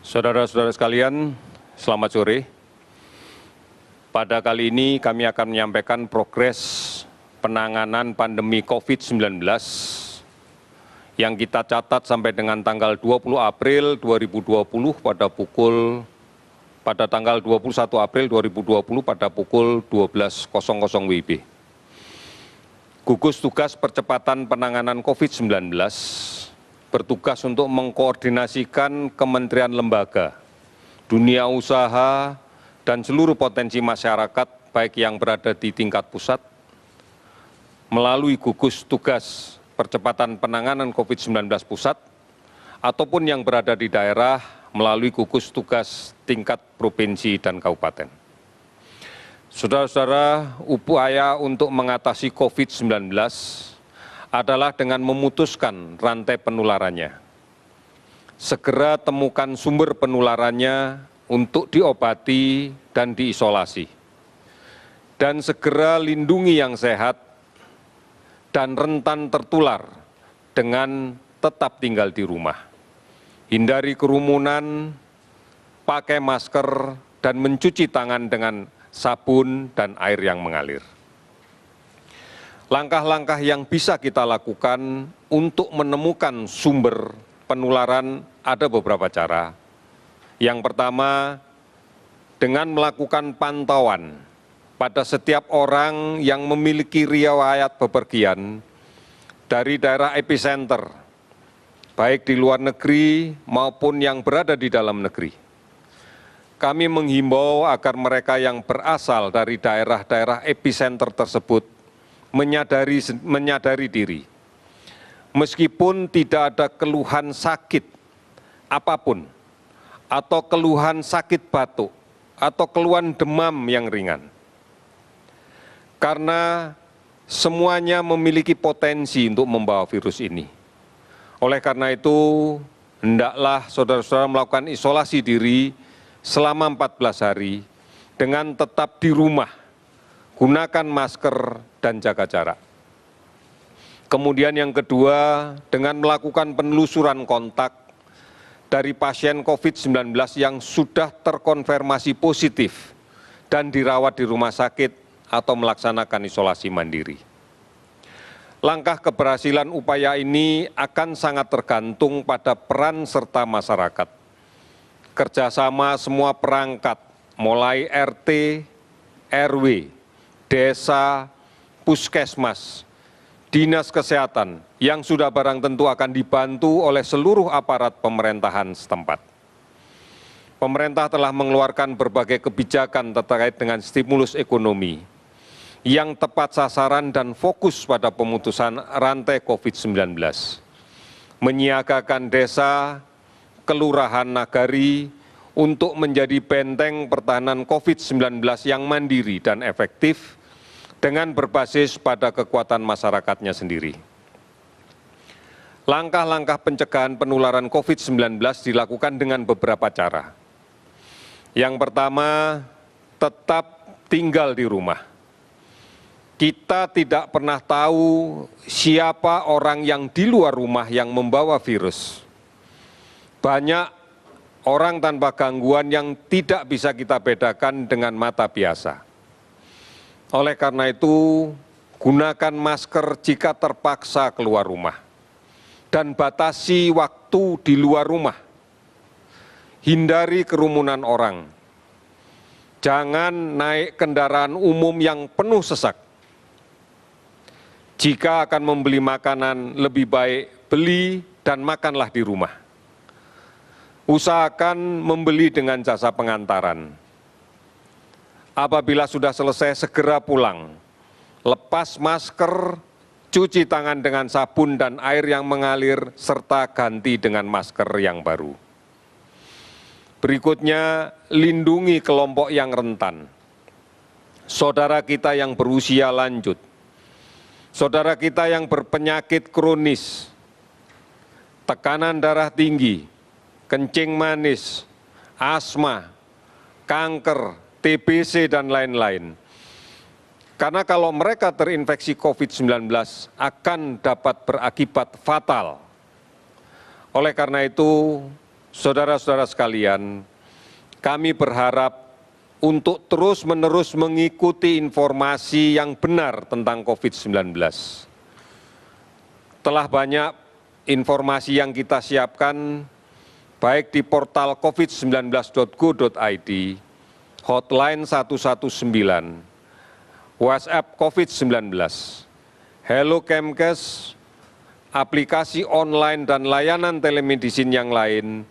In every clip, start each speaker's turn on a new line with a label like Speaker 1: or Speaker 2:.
Speaker 1: Saudara-saudara sekalian, selamat sore. Pada kali ini kami akan menyampaikan progres penanganan pandemi COVID-19 yang kita catat sampai dengan tanggal 20 April 2020 pada tanggal 21 April 2020 pada pukul 12.00 WIB. Gugus Tugas Percepatan Penanganan COVID-19 bertugas untuk mengkoordinasikan kementerian lembaga, dunia usaha, dan seluruh potensi masyarakat, baik yang berada di tingkat pusat, melalui gugus tugas percepatan penanganan COVID-19 pusat, ataupun yang berada di daerah melalui gugus tugas tingkat provinsi dan kabupaten. Saudara-saudara, upaya untuk mengatasi COVID-19 adalah dengan memutuskan rantai penularannya. Segera temukan sumber penularannya untuk diobati dan diisolasi. Dan segera lindungi yang sehat dan rentan tertular dengan tetap tinggal di rumah. Hindari kerumunan, pakai masker, dan mencuci tangan dengan sabun dan air yang mengalir. Langkah-langkah yang bisa kita lakukan untuk menemukan sumber penularan ada beberapa cara. Yang pertama, dengan melakukan pantauan pada setiap orang yang memiliki riwayat bepergian dari daerah epicenter, baik di luar negeri maupun yang berada di dalam negeri. Kami menghimbau agar mereka yang berasal dari daerah-daerah epicenter tersebut menyadari diri. Meskipun tidak ada keluhan sakit apapun, atau keluhan sakit batuk, atau keluhan demam yang ringan. Karena semuanya memiliki potensi untuk membawa virus ini. Oleh karena itu, hendaklah saudara-saudara melakukan isolasi diri selama 14 hari dengan tetap di rumah, gunakan masker dan jaga jarak. Kemudian yang kedua, dengan melakukan penelusuran kontak dari pasien COVID-19 yang sudah terkonfirmasi positif dan dirawat di rumah sakit atau melaksanakan isolasi mandiri. Langkah keberhasilan upaya ini akan sangat tergantung pada peran serta masyarakat. Kerjasama semua perangkat, mulai RT, RW, desa, puskesmas, dinas kesehatan, yang sudah barang tentu akan dibantu oleh seluruh aparat pemerintahan setempat. Pemerintah telah mengeluarkan berbagai kebijakan terkait dengan stimulus ekonomi yang tepat sasaran dan fokus pada pemutusan rantai COVID-19. Menyiagakan desa, kelurahan, nagari untuk menjadi benteng pertahanan COVID-19 yang mandiri dan efektif dengan berbasis pada kekuatan masyarakatnya sendiri. Langkah-langkah pencegahan penularan COVID-19 dilakukan dengan beberapa cara. Yang pertama, tetap tinggal di rumah. Kita tidak pernah tahu siapa orang yang di luar rumah yang membawa virus. Banyak orang tanpa gangguan yang tidak bisa kita bedakan dengan mata biasa. Oleh karena itu, gunakan masker jika terpaksa keluar rumah dan batasi waktu di luar rumah. Hindari kerumunan orang. Jangan naik kendaraan umum yang penuh sesak. Jika akan membeli makanan, lebih baik beli dan makanlah di rumah. Usahakan membeli dengan jasa pengantaran. Apabila sudah selesai, segera pulang. Lepas masker, cuci tangan dengan sabun dan air yang mengalir, serta ganti dengan masker yang baru. Berikutnya, lindungi kelompok yang rentan. Saudara kita yang berusia lanjut, saudara kita yang berpenyakit kronis, tekanan darah tinggi, kencing manis, asma, kanker, TBC, dan lain-lain. Karena kalau mereka terinfeksi COVID-19 akan dapat berakibat fatal. Oleh karena itu, saudara-saudara sekalian, kami berharap untuk terus-menerus mengikuti informasi yang benar tentang COVID-19. Telah banyak informasi yang kita siapkan, baik di portal covid19.go.id, hotline 119, WhatsApp COVID-19, Hello Kemkes, aplikasi online dan layanan telemedicine yang lain,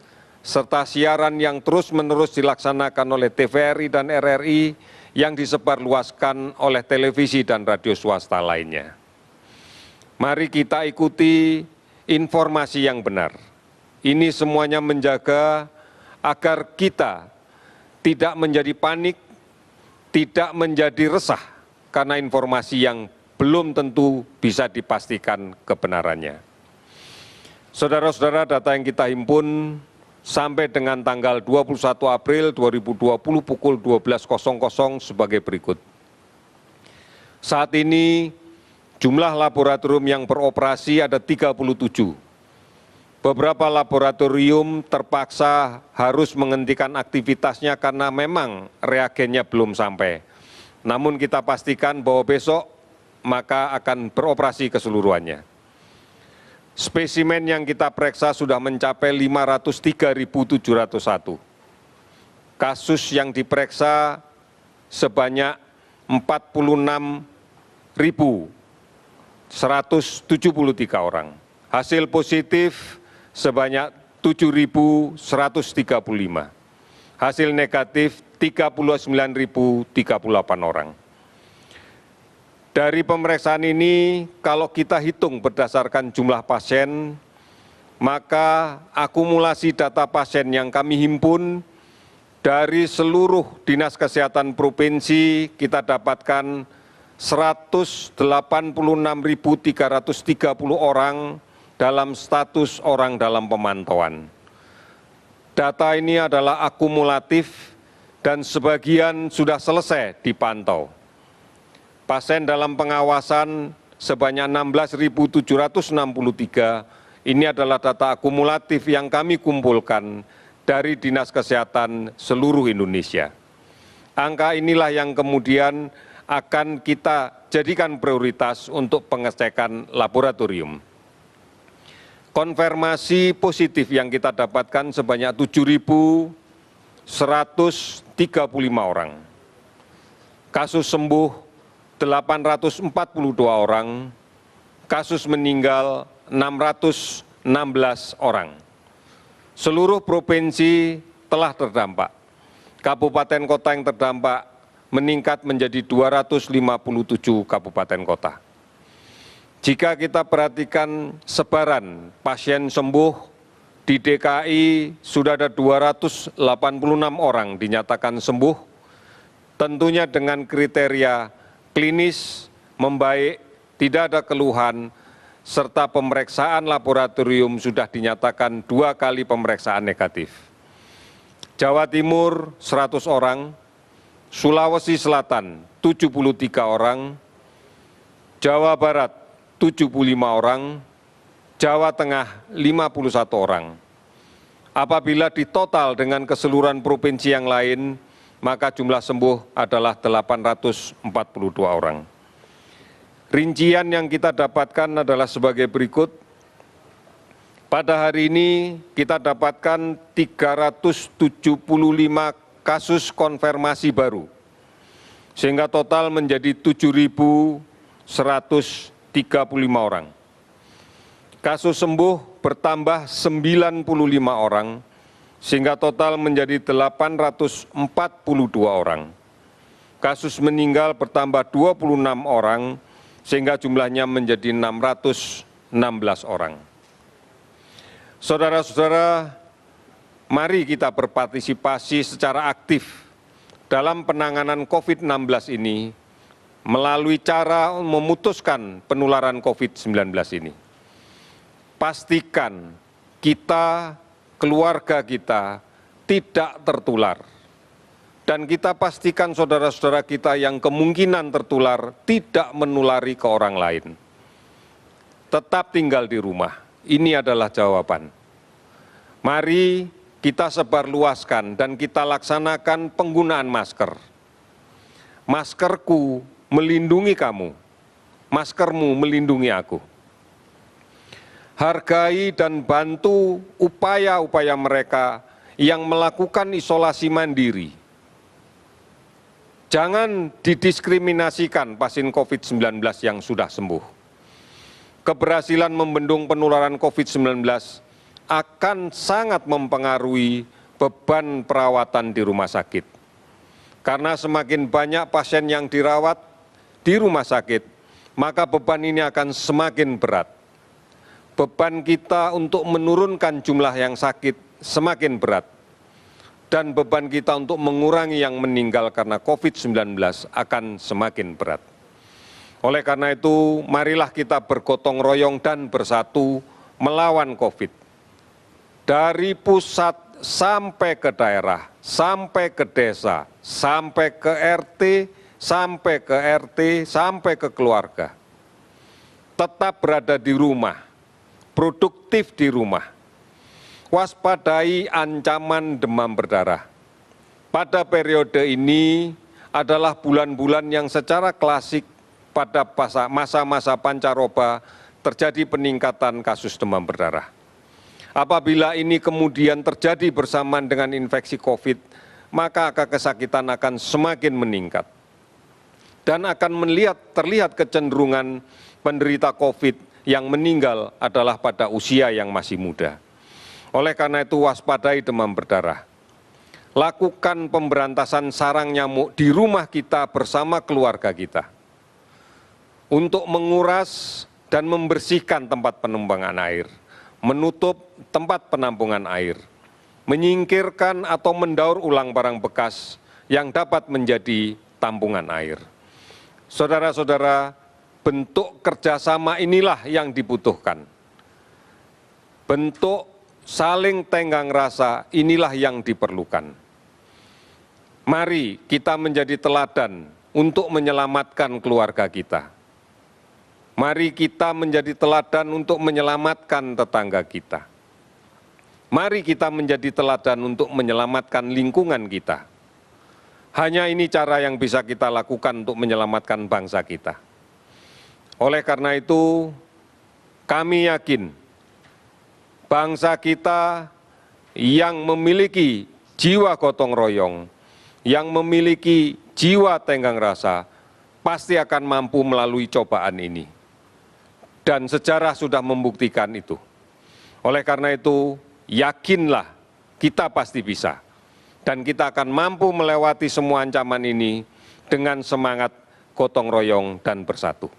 Speaker 1: serta siaran yang terus-menerus dilaksanakan oleh TVRI dan RRI yang disebarluaskan oleh televisi dan radio swasta lainnya. Mari kita ikuti informasi yang benar. Ini semuanya menjaga agar kita tidak menjadi panik, tidak menjadi resah karena informasi yang belum tentu bisa dipastikan kebenarannya. Saudara-saudara, data yang kita himpun sampai dengan tanggal 21 April 2020 pukul 12.00 sebagai berikut. Saat ini jumlah laboratorium yang beroperasi ada 37. Beberapa laboratorium terpaksa harus menghentikan aktivitasnya karena memang reagennya belum sampai. Namun kita pastikan bahwa besok maka akan beroperasi keseluruhannya. Spesimen yang kita periksa sudah mencapai 503.701. Kasus yang diperiksa sebanyak 46.173 orang. Hasil positif sebanyak 7.135. Hasil negatif 39.038 orang. Dari pemeriksaan ini, kalau kita hitung berdasarkan jumlah pasien, maka akumulasi data pasien yang kami himpun dari seluruh dinas kesehatan provinsi kita dapatkan 186.330 orang dalam status orang dalam pemantauan. Data ini adalah akumulatif dan sebagian sudah selesai dipantau. Pasien dalam pengawasan sebanyak 16.763, ini adalah data akumulatif yang kami kumpulkan dari Dinas Kesehatan seluruh Indonesia. Angka inilah yang kemudian akan kita jadikan prioritas untuk pengecekan laboratorium. Konfirmasi positif yang kita dapatkan sebanyak 7.135 orang. Kasus sembuh 842 orang, kasus meninggal 616 orang. Seluruh provinsi telah terdampak. Kabupaten kota yang terdampak meningkat menjadi 257 kabupaten kota. Jika kita perhatikan sebaran pasien sembuh di DKI sudah ada 286 orang dinyatakan sembuh, tentunya dengan kriteria klinis, membaik, tidak ada keluhan, serta pemeriksaan laboratorium sudah dinyatakan 2 kali pemeriksaan negatif. Jawa Timur 100 orang, Sulawesi Selatan 73 orang, Jawa Barat 75 orang, Jawa Tengah 51 orang. Apabila ditotal dengan keseluruhan provinsi yang lain, maka jumlah sembuh adalah 842 orang. Rincian yang kita dapatkan adalah sebagai berikut. Pada hari ini kita dapatkan 375 kasus konfirmasi baru, sehingga total menjadi 7.135 orang. Kasus sembuh bertambah 95 orang, sehingga total menjadi 842 orang. Kasus meninggal bertambah 26 orang, sehingga jumlahnya menjadi 616 orang. Saudara-saudara, mari kita berpartisipasi secara aktif dalam penanganan COVID-19 ini melalui cara memutuskan penularan COVID-19 ini. Pastikan kita, keluarga kita tidak tertular. Dan kita pastikan saudara-saudara kita yang kemungkinan tertular tidak menulari ke orang lain. Tetap tinggal di rumah, ini adalah jawaban. Mari kita sebarluaskan dan kita laksanakan penggunaan masker. Maskerku melindungi kamu, maskermu melindungi aku. Hargai dan bantu upaya-upaya mereka yang melakukan isolasi mandiri. Jangan didiskriminasikan pasien COVID-19 yang sudah sembuh. Keberhasilan membendung penularan COVID-19 akan sangat mempengaruhi beban perawatan di rumah sakit. Karena semakin banyak pasien yang dirawat di rumah sakit, maka beban ini akan semakin berat. Beban kita untuk menurunkan jumlah yang sakit semakin berat. Dan beban kita untuk mengurangi yang meninggal karena COVID-19 akan semakin berat. Oleh karena itu, marilah kita bergotong royong dan bersatu melawan COVID. Dari pusat sampai ke daerah, sampai ke desa, sampai ke RT, sampai ke RT, sampai ke keluarga. Tetap berada di rumah, produktif di rumah. Waspadai ancaman demam berdarah. Pada periode ini adalah bulan-bulan yang secara klasik pada masa-masa pancaroba terjadi peningkatan kasus demam berdarah. Apabila ini kemudian terjadi bersamaan dengan infeksi COVID, maka angka kesakitan akan semakin meningkat. Dan akan terlihat kecenderungan penderita COVID yang meninggal adalah pada usia yang masih muda. Oleh karena itu, waspadai demam berdarah. Lakukan pemberantasan sarang nyamuk di rumah kita bersama keluarga kita. Untuk menguras dan membersihkan tempat penampungan air, menutup tempat penampungan air, menyingkirkan atau mendaur ulang barang bekas yang dapat menjadi tampungan air. Saudara-saudara, bentuk kerjasama inilah yang dibutuhkan. Bentuk saling tenggang rasa inilah yang diperlukan. Mari kita menjadi teladan untuk menyelamatkan keluarga kita. Mari kita menjadi teladan untuk menyelamatkan tetangga kita. Mari kita menjadi teladan untuk menyelamatkan lingkungan kita. Hanya ini cara yang bisa kita lakukan untuk menyelamatkan bangsa kita. Oleh karena itu, kami yakin bangsa kita yang memiliki jiwa gotong royong, yang memiliki jiwa tenggang rasa, pasti akan mampu melalui cobaan ini. Dan sejarah sudah membuktikan itu. Oleh karena itu, yakinlah kita pasti bisa. Dan kita akan mampu melewati semua ancaman ini dengan semangat gotong royong dan bersatu.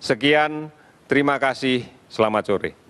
Speaker 1: Sekian, terima kasih, selamat sore.